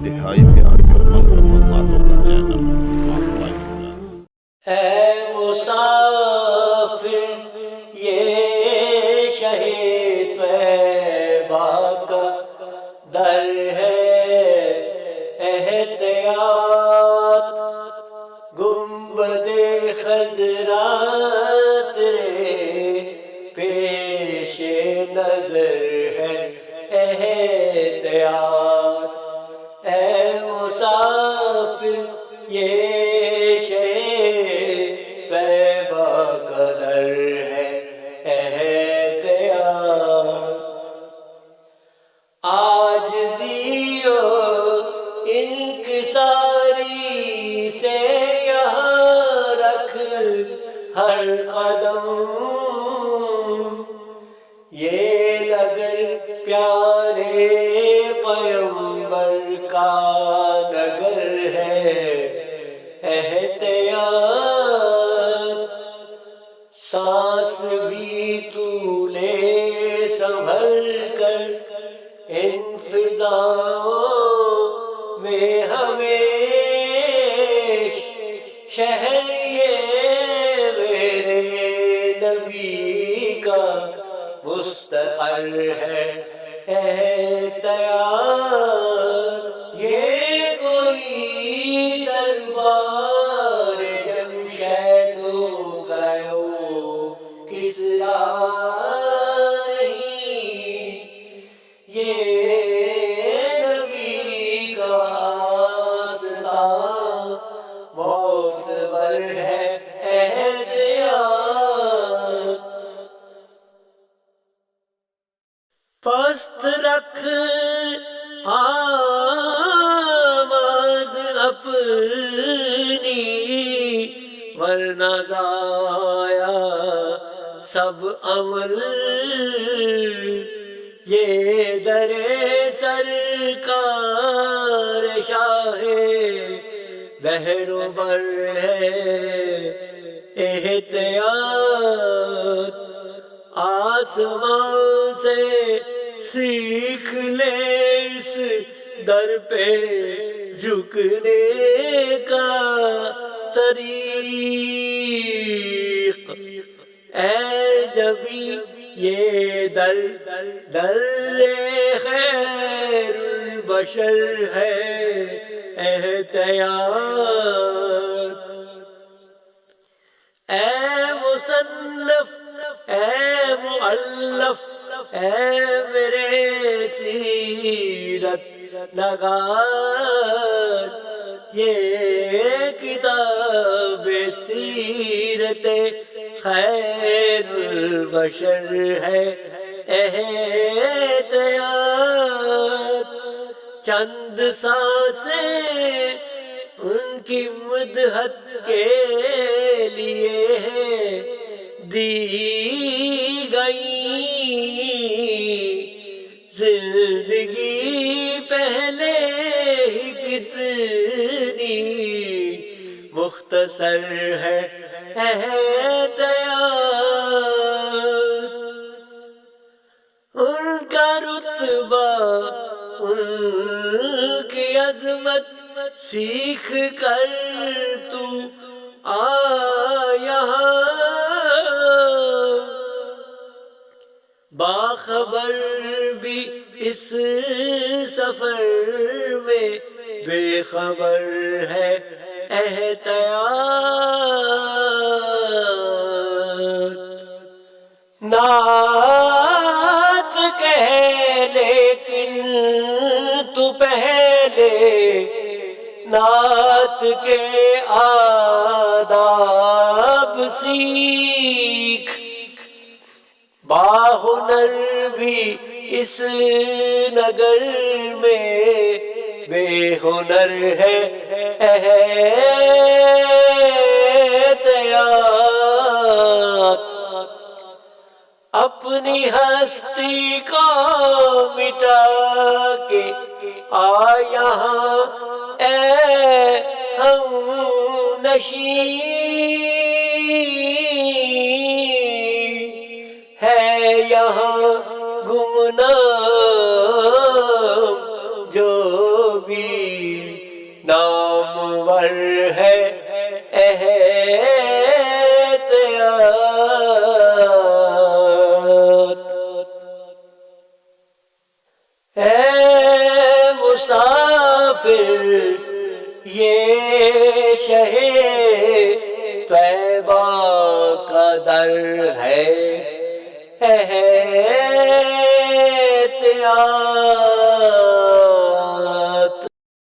انتہائی پیاری اور منفرد باتوں کا چینل ماحول ایکسپریس۔ اے مسافر یہ شہ طیبہ کا در ہے، احتیاط گنبد خضرا تیرے پیش نظر ہے، احتیاط اے مسافر یہ طیبہ کا در ہے، احتیاط عاجزی و انکساری سے یہاں رکھ ہر قدم، یہ نگر پیارے پیغمبر کا نگر ہے، احتیاط سانس بھی تو لے سنبھل کر، ان فضاؤں میں ہمیش شہر یہ میرے نبی کا مستقر ہے، احتیاط یہ کوئی دربار جمشید و کسریٰ نہیں، یہ نبی کا آستان معتبر ہے، احتیاط پست رکھ آواز اپنی ورنہ ضائع سب عمل، یہ در سرکار شاہ بحر و بر ہے، احتیاط آسمان سے سیکھ لے اس در پہ جھکنے کا طریق، اے جبی یہ در در خیر البشر ہے، احتیاط اے مصنف اے مؤلف اے میرے سیرت نگار، یہ کتاب سیرت خیر البشر ہے، احتیاط چند سانسیں ان کی مدحت کے لیے ہے دی گئی، زندگی پہلے ہی کتنی مختصر ہے، احتیاط ان کا رتبہ ان کی عظمت سیکھ کر تو آ یہاں، باخبر بھی اس سفر میں بے خبر ہے، احتیاط نعت کہہ لیکن تو پہلے نعت کے آداب سیکھ، باہنر بھی اس نگر میں بے ہنر ہے، احتیاط اپنی ہستی کو مٹا کے آ یہاں، اے ہم نشین ہے یہاں گمنام جو بھی نامور ہے احتیاط. اے مسافر یہ شہ طیبہ کا در ہے احتیاط.